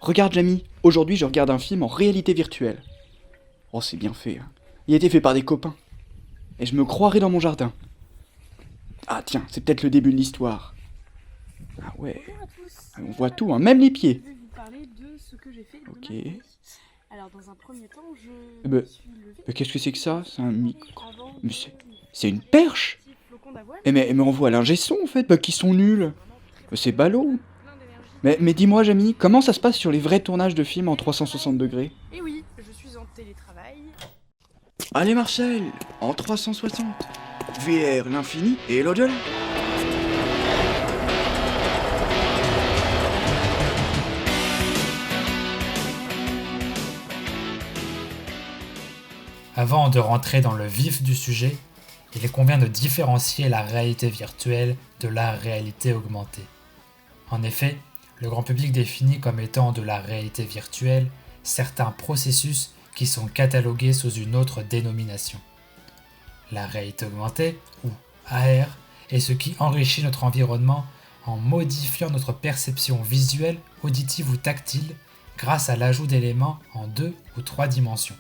Regarde Jamie, aujourd'hui je regarde un film en réalité virtuelle. Oh c'est bien fait, hein. Il a été fait par des copains. Et je me croirais dans mon jardin. Ah tiens, c'est peut-être le début de l'histoire. Ah ouais, Bonjour à tous. on voit tout, hein, même les pieds. Je vais vous parler de ce que j'ai fait de Ok. ma journée. Alors dans un premier temps, je Mais- me suis levée Mais qu'est-ce que c'est que ça? C'est un micro. avant Mais de c'est une perche? petit flocon d'avoine. Mais on voit l'ingé son en fait, qui sont nuls. C'est ballot. Plein d'énergie. Mais dis-moi Jamie, comment ça se passe sur les vrais tournages de films en 360 degrés? Et oui, je suis en télétravail. Allez Marcel, en 360. VR, l'infini et l'au-delà. Avant de rentrer dans le vif du sujet, il convient de différencier la réalité virtuelle de la réalité augmentée. En effet, le grand public définit comme étant de la réalité virtuelle certains processus qui sont catalogués sous une autre dénomination. La réalité augmentée, ou AR, est ce qui enrichit notre environnement en modifiant notre perception visuelle, auditive ou tactile grâce à l'ajout d'éléments en 2 ou 3 dimensions.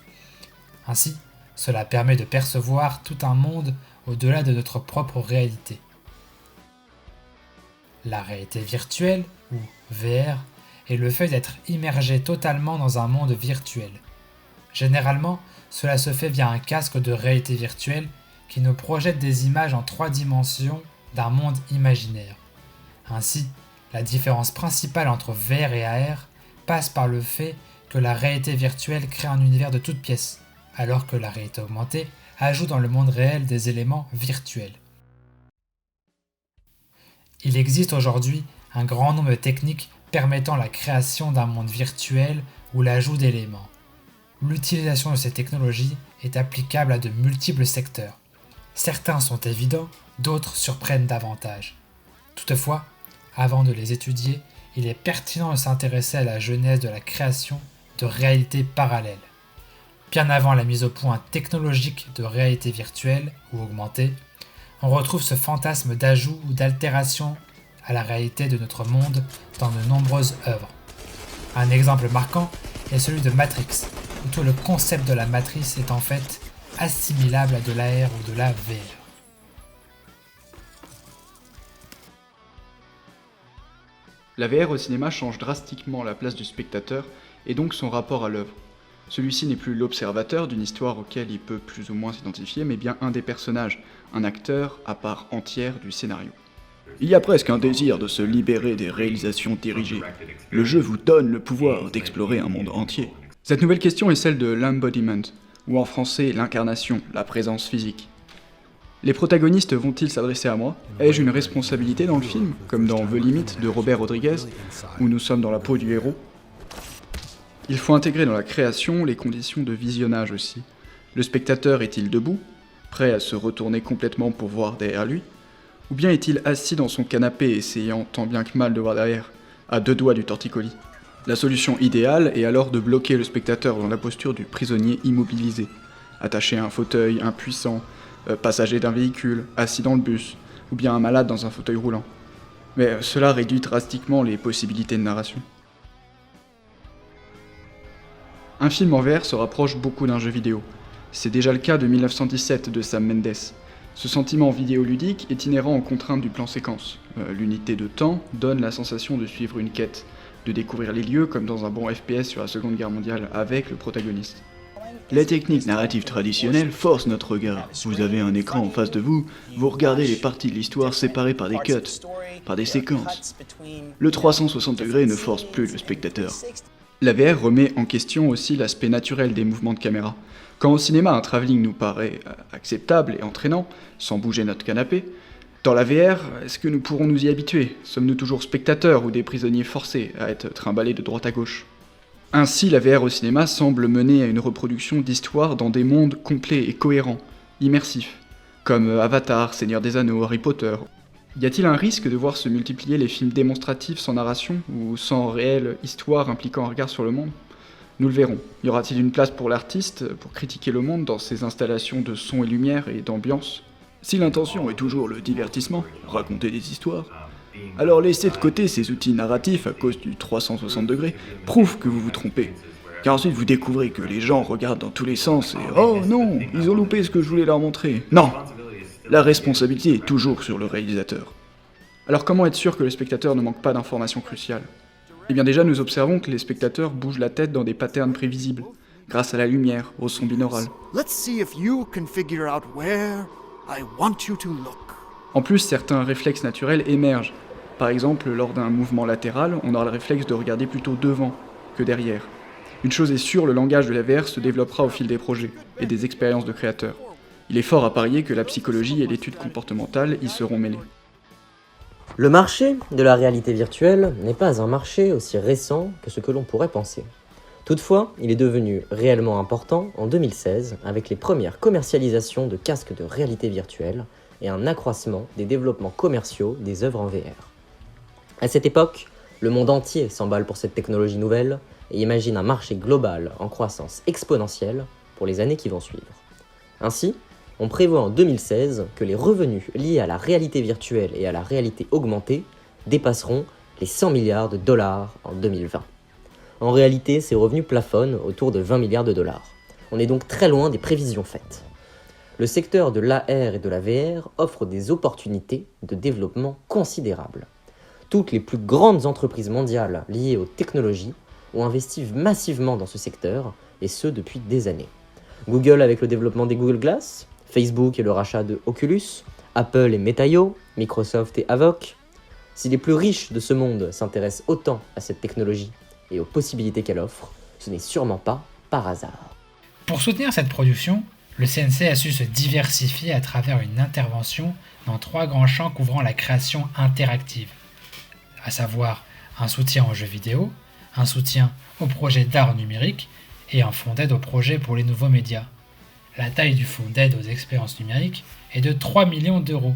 Ainsi, cela permet de percevoir tout un monde au-delà de notre propre réalité. La réalité virtuelle, ou VR, est le fait d'être immergé totalement dans un monde virtuel. Généralement, cela se fait via un casque de réalité virtuelle qui nous projette des images en 3 dimensions d'un monde imaginaire. Ainsi, la différence principale entre VR et AR passe par le fait que la réalité virtuelle crée un univers de toutes pièces, alors que la réalité augmentée ajoute dans le monde réel des éléments virtuels. Il existe aujourd'hui un grand nombre de techniques permettant la création d'un monde virtuel ou l'ajout d'éléments. L'utilisation de ces technologies est applicable à de multiples secteurs. Certains sont évidents, d'autres surprennent davantage. Toutefois, avant de les étudier, il est pertinent de s'intéresser à la genèse de la création de réalités parallèles. Bien avant la mise au point technologique de réalité virtuelle ou augmentée, on retrouve ce fantasme d'ajout ou d'altération à la réalité de notre monde dans de nombreuses œuvres. Un exemple marquant est celui de Matrix, où tout le concept de la matrice est en fait assimilable à de l'AR ou de la VR. La VR au cinéma change drastiquement la place du spectateur et donc son rapport à l'œuvre. Celui-ci n'est plus l'observateur d'une histoire auquel il peut plus ou moins s'identifier, mais bien un des personnages, un acteur à part entière du scénario. Il y a presque un désir de se libérer des réalisations dirigées. Le jeu vous donne le pouvoir d'explorer un monde entier. Cette nouvelle question est celle de l'embodiment, ou en français l'incarnation, la présence physique. Les protagonistes vont-ils s'adresser à moi? Ai-je une responsabilité dans le film, comme dans The Limit de Robert Rodriguez, où nous sommes dans la peau du héros? Il faut intégrer dans la création les conditions de visionnage aussi. Le spectateur est-il debout, prêt à se retourner complètement pour voir derrière lui? Ou bien est-il assis dans son canapé essayant tant bien que mal de voir derrière, à 2 doigts du torticolis? La solution idéale est alors de bloquer le spectateur dans la posture du prisonnier immobilisé, attaché à un fauteuil, impuissant, passager d'un véhicule, assis dans le bus, ou bien un malade dans un fauteuil roulant. Mais cela réduit drastiquement les possibilités de narration. Un film en VR se rapproche beaucoup d'un jeu vidéo. C'est déjà le cas de 1917 de Sam Mendes. Ce sentiment vidéoludique est inhérent aux contraintes du plan séquence. L'unité de temps donne la sensation de suivre une quête, de découvrir les lieux comme dans un bon FPS sur la Seconde Guerre mondiale avec le protagoniste. Les techniques narratives traditionnelles forcent notre regard. Vous avez un écran en face de vous, vous regardez les parties de l'histoire séparées par des cuts, par des séquences. Le 360 degrés ne force plus le spectateur. La VR remet en question aussi l'aspect naturel des mouvements de caméra. Quand au cinéma un travelling nous paraît acceptable et entraînant, sans bouger notre canapé, dans la VR, est-ce que nous pourrons nous y habituer? Sommes-nous toujours spectateurs ou des prisonniers forcés à être trimballés de droite à gauche? Ainsi, la VR au cinéma semble mener à une reproduction d'histoires dans des mondes complets et cohérents, immersifs, comme Avatar, Seigneur des Anneaux, Harry Potter. Y a-t-il un risque de voir se multiplier les films démonstratifs sans narration, ou sans réelle histoire impliquant un regard sur le monde? Nous le verrons. Y aura-t-il une place pour l'artiste, pour critiquer le monde dans ses installations de son et lumière et d'ambiance? Si l'intention est toujours le divertissement, raconter des histoires, Alors laisser de côté ces outils narratifs à cause du 360 degrés prouve que vous vous trompez. Car ensuite vous découvrez que les gens regardent dans tous les sens et « Oh non, ils ont loupé ce que je voulais leur montrer !» Non! La responsabilité est toujours sur le réalisateur. Alors comment être sûr que le spectateur ne manque pas d'informations cruciales? Eh bien déjà nous observons que les spectateurs bougent la tête dans des patterns prévisibles, grâce à la lumière, au son binaural. Let's see if you can figure out where I want you to look. En plus, certains réflexes naturels émergent. Par exemple, lors d'un mouvement latéral, on aura le réflexe de regarder plutôt devant que derrière. Une chose est sûre, le langage de la VR se développera au fil des projets et des expériences de créateurs. Il est fort à parier que la psychologie et l'étude comportementale y seront mêlées. Le marché de la réalité virtuelle n'est pas un marché aussi récent que ce que l'on pourrait penser. Toutefois, il est devenu réellement important en 2016 avec les premières commercialisations de casques de réalité virtuelle et un accroissement des développements commerciaux des œuvres en VR. À cette époque, le monde entier s'emballe pour cette technologie nouvelle et imagine un marché global en croissance exponentielle pour les années qui vont suivre. Ainsi, on prévoit en 2016 que les revenus liés à la réalité virtuelle et à la réalité augmentée dépasseront les 100 milliards de dollars en 2020. En réalité, ces revenus plafonnent autour de 20 milliards de dollars. On est donc très loin des prévisions faites. Le secteur de l'AR et de la VR offre des opportunités de développement considérables. Toutes les plus grandes entreprises mondiales liées aux technologies ont investi massivement dans ce secteur, et ce depuis des années. Google avec le développement des Google Glass, Facebook et le rachat de Oculus, Apple et Metaio, Microsoft et Avoc. Si les plus riches de ce monde s'intéressent autant à cette technologie et aux possibilités qu'elle offre, ce n'est sûrement pas par hasard. Pour soutenir cette production, le CNC a su se diversifier à travers une intervention dans 3 grands champs couvrant la création interactive, à savoir un soutien aux jeux vidéo, un soutien aux projets d'art numérique et un fonds d'aide aux projets pour les nouveaux médias. La taille du fonds d'aide aux expériences numériques est de 3 millions d'euros.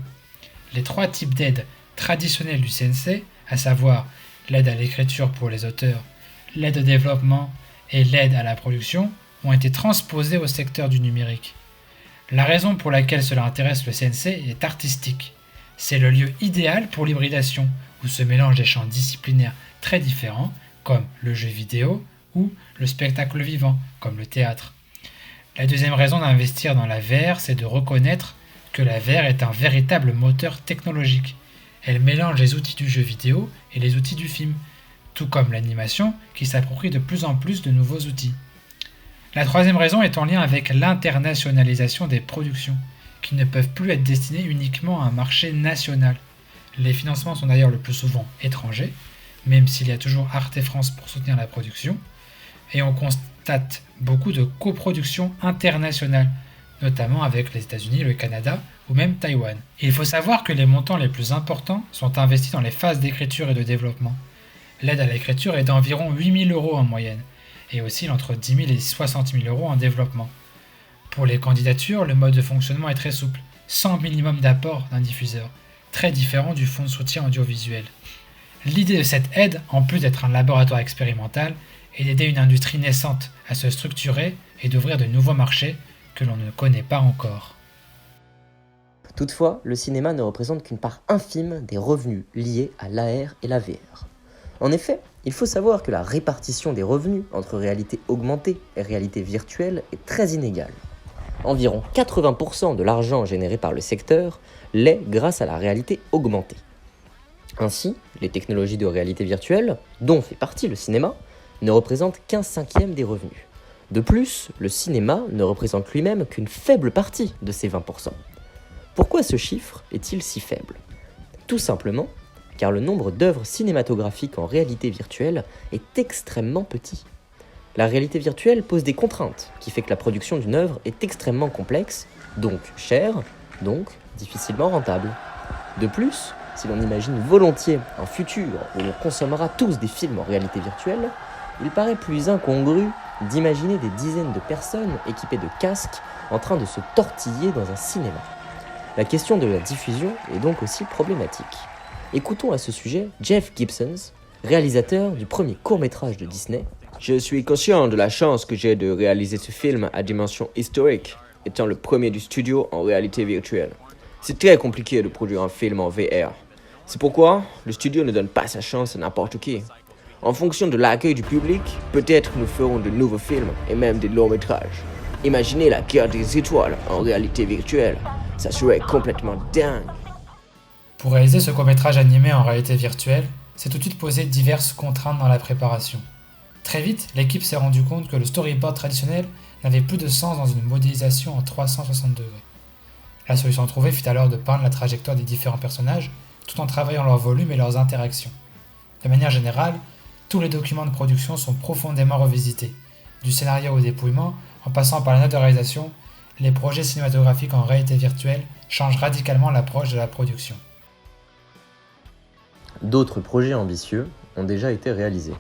Les 3 types d'aides traditionnelles du CNC, à savoir l'aide à l'écriture pour les auteurs, l'aide au développement et l'aide à la production, ont été transposés au secteur du numérique. La raison pour laquelle cela intéresse le CNC est artistique. C'est le lieu idéal pour l'hybridation, où se mélangent des champs disciplinaires très différents, comme le jeu vidéo ou le spectacle vivant, comme le théâtre. La deuxième raison d'investir dans la VR, c'est de reconnaître que la VR est un véritable moteur technologique. Elle mélange les outils du jeu vidéo et les outils du film, tout comme l'animation qui s'approprie de plus en plus de nouveaux outils. La troisième raison est en lien avec l'internationalisation des productions, qui ne peuvent plus être destinées uniquement à un marché national. Les financements sont d'ailleurs le plus souvent étrangers, même s'il y a toujours Arte France pour soutenir la production, et on constate beaucoup de coproductions internationales, notamment avec les États-Unis, le Canada ou même Taïwan. Et il faut savoir que les montants les plus importants sont investis dans les phases d'écriture et de développement. L'aide à l'écriture est d'environ 8 000 € en moyenne, et oscille entre 10 000 et 60 000 € en développement. Pour les candidatures, le mode de fonctionnement est très souple, sans minimum d'apport d'un diffuseur, très différent du fonds de soutien audiovisuel. L'idée de cette aide, en plus d'être un laboratoire expérimental, est d'aider une industrie naissante à se structurer et d'ouvrir de nouveaux marchés que l'on ne connaît pas encore. Toutefois, le cinéma ne représente qu'une part infime des revenus liés à l'AR et la VR. En effet, il faut savoir que la répartition des revenus entre réalité augmentée et réalité virtuelle est très inégale. Environ 80% de l'argent généré par le secteur l'est grâce à la réalité augmentée. Ainsi, les technologies de réalité virtuelle, dont fait partie le cinéma, ne représentent qu'un cinquième des revenus. De plus, le cinéma ne représente lui-même qu'une faible partie de ces 20%. Pourquoi ce chiffre est-il si faible ? Tout simplement car le nombre d'œuvres cinématographiques en réalité virtuelle est extrêmement petit. La réalité virtuelle pose des contraintes, qui fait que la production d'une œuvre est extrêmement complexe, donc chère, donc difficilement rentable. De plus, si l'on imagine volontiers un futur où l'on consommera tous des films en réalité virtuelle, il paraît plus incongru d'imaginer des dizaines de personnes équipées de casques en train de se tortiller dans un cinéma. La question de la diffusion est donc aussi problématique. Écoutons à ce sujet Jeff Gibsons, réalisateur du premier court-métrage de Disney. Je suis conscient de la chance que j'ai de réaliser ce film à dimension historique, étant le premier du studio en réalité virtuelle. C'est très compliqué de produire un film en VR. C'est pourquoi le studio ne donne pas sa chance à n'importe qui. En fonction de l'accueil du public, peut-être nous ferons de nouveaux films et même des longs métrages. Imaginez la guerre des étoiles en réalité virtuelle, ça serait complètement dingue. Pour réaliser ce court-métrage animé en réalité virtuelle, c'est tout de suite posé diverses contraintes dans la préparation. Très vite, l'équipe s'est rendu compte que le storyboard traditionnel n'avait plus de sens dans une modélisation en 360 degrés. La solution trouvée fut alors de peindre la trajectoire des différents personnages, tout en travaillant leur volume et leurs interactions. De manière générale, tous les documents de production sont profondément revisités. Du scénario au dépouillement, en passant par la note de réalisation, les projets cinématographiques en réalité virtuelle changent radicalement l'approche de la production. D'autres projets ambitieux ont déjà été réalisés.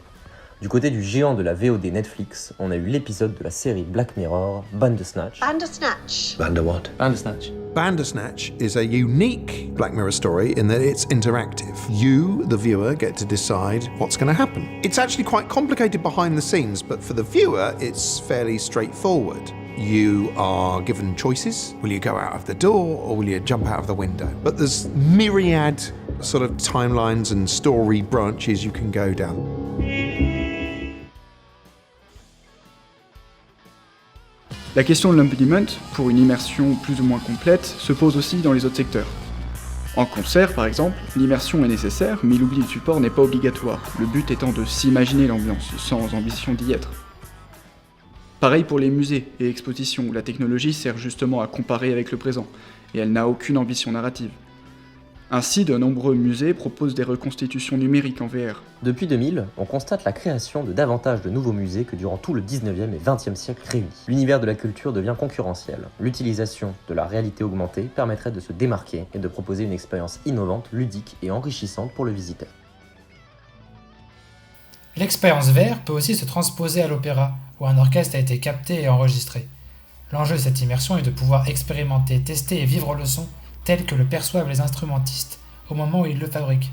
Du côté du géant de la VOD Netflix, on a eu l'épisode de la série Black Mirror, Bandersnatch. Bandersnatch. Bande what? Bandersnatch. Bandersnatch is a unique Black Mirror story in that it's interactive. You, the viewer, get to decide what's going to happen. It's actually quite complicated behind the scenes, but for the viewer, it's fairly straightforward. You are given choices. Will you go out of the door or will you jump out of the window? But there's myriad sort of timelines and story branches you can go down. La question de l'embodiment, pour une immersion plus ou moins complète, se pose aussi dans les autres secteurs. En concert, par exemple, l'immersion est nécessaire, mais l'oubli du support n'est pas obligatoire, le but étant de s'imaginer l'ambiance, sans ambition d'y être. Pareil pour les musées et expositions, où la technologie sert justement à comparer avec le présent, et elle n'a aucune ambition narrative. Ainsi, de nombreux musées proposent des reconstitutions numériques en VR. Depuis 2000, on constate la création de davantage de nouveaux musées que durant tout le 19e et 20e siècle réunis. L'univers de la culture devient concurrentiel. L'utilisation de la réalité augmentée permettrait de se démarquer et de proposer une expérience innovante, ludique et enrichissante pour le visiteur. L'expérience VR peut aussi se transposer à l'opéra, où un orchestre a été capté et enregistré. L'enjeu de cette immersion est de pouvoir expérimenter, tester et vivre le son tel que le perçoivent les instrumentistes au moment où ils le fabriquent.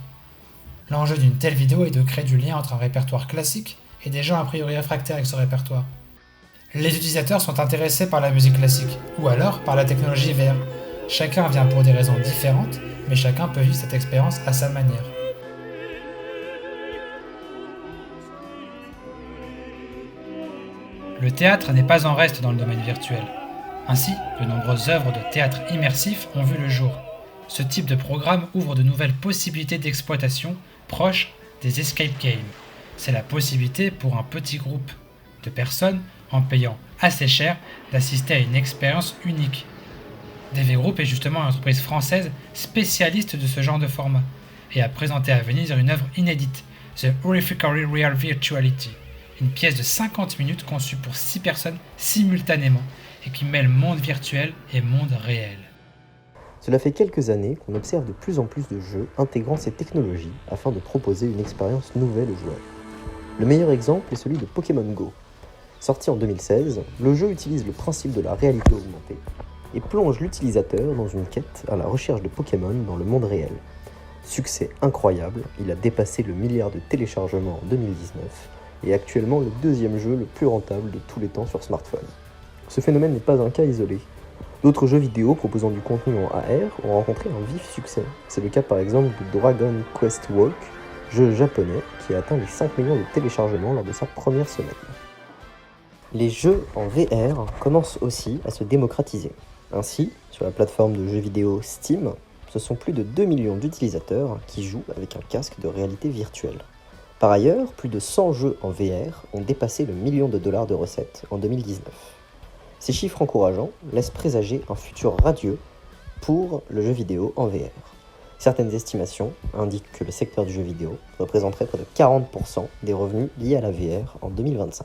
L'enjeu d'une telle vidéo est de créer du lien entre un répertoire classique et des gens a priori réfractaires avec ce répertoire. Les utilisateurs sont intéressés par la musique classique, ou alors par la technologie VR. Chacun vient pour des raisons différentes, mais chacun peut vivre cette expérience à sa manière. Le théâtre n'est pas en reste dans le domaine virtuel. Ainsi, de nombreuses œuvres de théâtre immersif ont vu le jour. Ce type de programme ouvre de nouvelles possibilités d'exploitation proches des escape games. C'est la possibilité pour un petit groupe de personnes, en payant assez cher, d'assister à une expérience unique. DV Group est justement une entreprise française spécialiste de ce genre de format et a présenté à Venise une œuvre inédite, The Horrifically Real Virtuality, une pièce de 50 minutes conçue pour 6 personnes simultanément et qui mêle monde virtuel et monde réel. Cela fait quelques années qu'on observe de plus en plus de jeux intégrant ces technologies afin de proposer une expérience nouvelle aux joueurs. Le meilleur exemple est celui de Pokémon Go. Sorti en 2016, le jeu utilise le principe de la réalité augmentée et plonge l'utilisateur dans une quête à la recherche de Pokémon dans le monde réel. Succès incroyable, il a dépassé le milliard de téléchargements en 2019 et est actuellement le deuxième jeu le plus rentable de tous les temps sur smartphone. Ce phénomène n'est pas un cas isolé. D'autres jeux vidéo proposant du contenu en AR ont rencontré un vif succès. C'est le cas par exemple de Dragon Quest Walk, jeu japonais qui a atteint les 5 millions de téléchargements lors de sa première semaine. Les jeux en VR commencent aussi à se démocratiser. Ainsi, sur la plateforme de jeux vidéo Steam, ce sont plus de 2 millions d'utilisateurs qui jouent avec un casque de réalité virtuelle. Par ailleurs, plus de 100 jeux en VR ont dépassé le $1 million de recettes en 2019. Ces chiffres encourageants laissent présager un futur radieux pour le jeu vidéo en VR. Certaines estimations indiquent que le secteur du jeu vidéo représenterait près de 40% des revenus liés à la VR en 2025.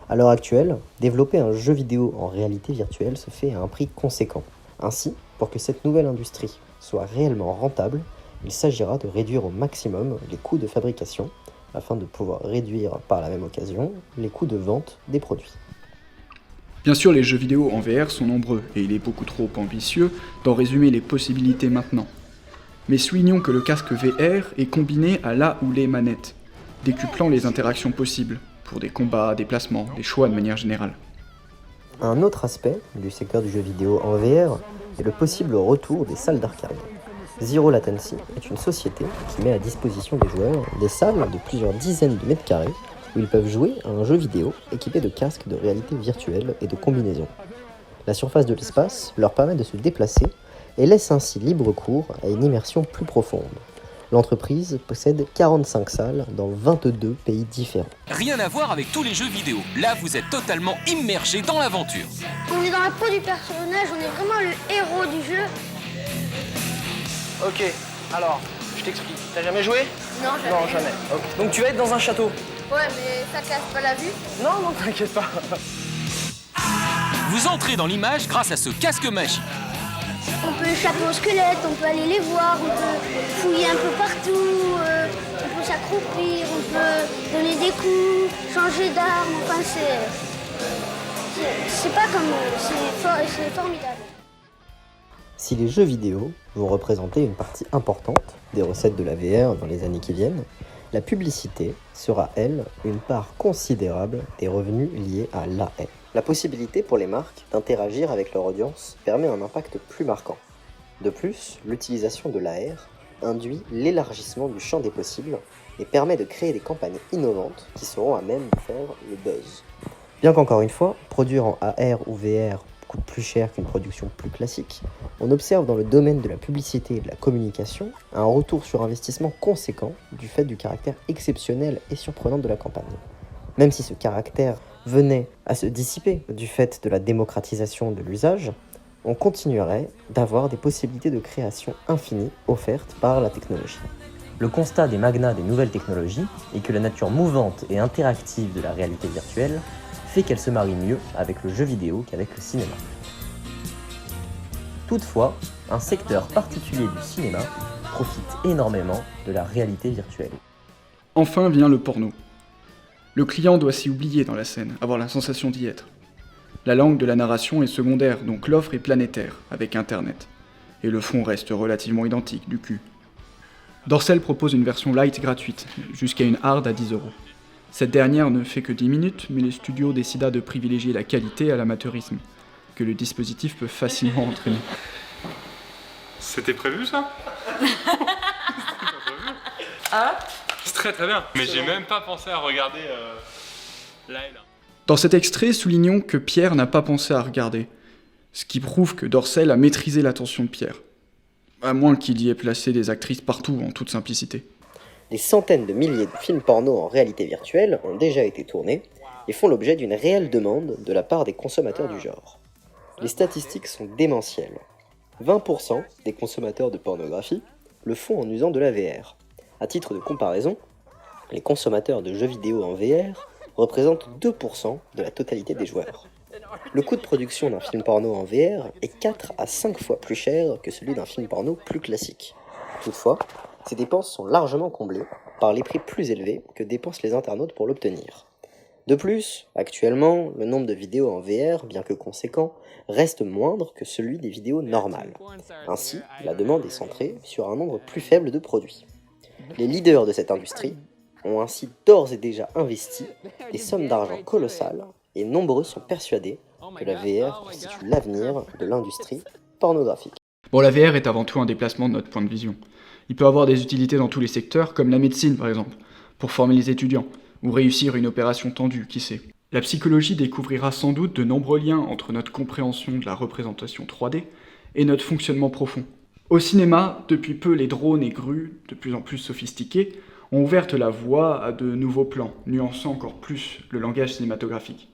À l'heure actuelle, développer un jeu vidéo en réalité virtuelle se fait à un prix conséquent. Ainsi, pour que cette nouvelle industrie soit réellement rentable, il s'agira de réduire au maximum les coûts de fabrication afin de pouvoir réduire par la même occasion les coûts de vente des produits. Bien sûr, les jeux vidéo en VR sont nombreux, et il est beaucoup trop ambitieux d'en résumer les possibilités maintenant. Mais soulignons que le casque VR est combiné à la ou les manettes, décuplant les interactions possibles, pour des combats, des placements, des choix de manière générale. Un autre aspect du secteur du jeu vidéo en VR est le possible retour des salles d'arcade. Zero Latency est une société qui met à disposition des joueurs des salles de plusieurs dizaines de mètres carrés où ils peuvent jouer à un jeu vidéo équipé de casques de réalité virtuelle et de combinaisons. La surface de l'espace leur permet de se déplacer et laisse ainsi libre cours à une immersion plus profonde. L'entreprise possède 45 salles dans 22 pays différents. Rien à voir avec tous les jeux vidéo. Là, vous êtes totalement immergé dans l'aventure. On est dans la peau du personnage, on est vraiment le héros du jeu. Ok, alors, je t'explique. T'as jamais joué? Non, jamais. Non, jamais. Ok. Donc tu vas être dans un château? Ouais, mais ça casse pas la vue. Non, non, t'inquiète pas. Vous entrez dans l'image grâce à ce casque magique. On peut échapper aux squelettes, on peut aller les voir, on peut fouiller un peu partout, on peut s'accroupir, on peut donner des coups, changer d'arme, enfin c'est pas comme... c'est formidable. Si les jeux vidéo vont représenter une partie importante des recettes de la VR dans les années qui viennent, la publicité sera, elle, une part considérable des revenus liés à l'AR. La possibilité pour les marques d'interagir avec leur audience permet un impact plus marquant. De plus, l'utilisation de l'AR induit l'élargissement du champ des possibles et permet de créer des campagnes innovantes qui seront à même de faire le buzz. Bien qu'encore une fois, produire en AR ou VR coûte plus cher qu'une production plus classique, on observe dans le domaine de la publicité et de la communication un retour sur investissement conséquent du fait du caractère exceptionnel et surprenant de la campagne. Même si ce caractère venait à se dissiper du fait de la démocratisation de l'usage, on continuerait d'avoir des possibilités de création infinies offertes par la technologie. Le constat des magnats des nouvelles technologies est que la nature mouvante et interactive de la réalité virtuelle fait qu'elle se marie mieux avec le jeu vidéo qu'avec le cinéma. Toutefois, un secteur particulier du cinéma profite énormément de la réalité virtuelle. Enfin vient le porno. Le client doit s'y oublier dans la scène, avoir la sensation d'y être. La langue de la narration est secondaire, donc l'offre est planétaire, avec Internet. Et le fond reste relativement identique, du cul. Dorsel propose une version light gratuite, jusqu'à une hard à 10 €. Cette dernière ne fait que 10 minutes, mais les studios décida de privilégier la qualité à l'amateurisme, que le dispositif peut facilement entraîner. C'était prévu ça? Ah, C'est très très bien. Mais j'ai même pas pensé à regarder là et là. Dans cet extrait, soulignons que Pierre n'a pas pensé à regarder, ce qui prouve que Dorsel a maîtrisé l'attention de Pierre. À moins qu'il y ait placé des actrices partout en toute simplicité. Des centaines de milliers de films porno en réalité virtuelle ont déjà été tournés et font l'objet d'une réelle demande de la part des consommateurs du genre. Les statistiques sont démentielles. 20% des consommateurs de pornographie le font en usant de la VR. À titre de comparaison, les consommateurs de jeux vidéo en VR représentent 2% de la totalité des joueurs. Le coût de production d'un film porno en VR est 4 à 5 fois plus cher que celui d'un film porno plus classique. Toutefois, ces dépenses sont largement comblées par les prix plus élevés que dépensent les internautes pour l'obtenir. De plus, actuellement, le nombre de vidéos en VR, bien que conséquent, reste moindre que celui des vidéos normales. Ainsi, la demande est centrée sur un nombre plus faible de produits. Les leaders de cette industrie ont ainsi d'ores et déjà investi des sommes d'argent colossales et nombreux sont persuadés que la VR constitue l'avenir de l'industrie pornographique. Bon, la VR est avant tout un déplacement de notre point de vision. Il peut avoir des utilités dans tous les secteurs, comme la médecine par exemple, pour former les étudiants, ou réussir une opération tendue, qui sait. La psychologie découvrira sans doute de nombreux liens entre notre compréhension de la représentation 3D et notre fonctionnement profond. Au cinéma, depuis peu les drones et grues, de plus en plus sophistiqués, ont ouvert la voie à de nouveaux plans, nuançant encore plus le langage cinématographique.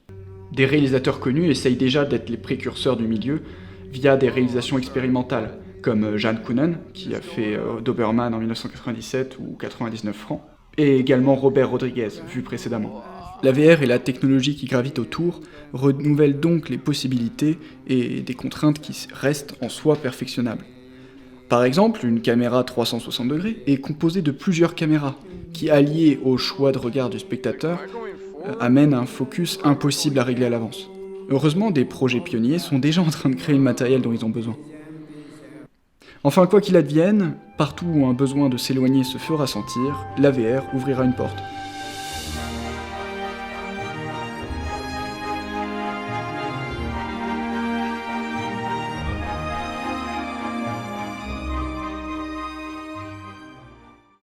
Des réalisateurs connus essayent déjà d'être les précurseurs du milieu via des réalisations expérimentales, comme Jeanne Kounen, qui a fait Doberman en 1997 ou 99 francs, et également Robert Rodriguez, vu précédemment. La VR et la technologie qui gravite autour renouvellent donc les possibilités et des contraintes qui restent en soi perfectionnables. Par exemple, une caméra 360 degrés est composée de plusieurs caméras, qui, alliées au choix de regard du spectateur, amènent un focus impossible à régler à l'avance. Heureusement, des projets pionniers sont déjà en train de créer le matériel dont ils ont besoin. Enfin, quoi qu'il advienne, partout où un besoin de s'éloigner se fera sentir, la VR ouvrira une porte.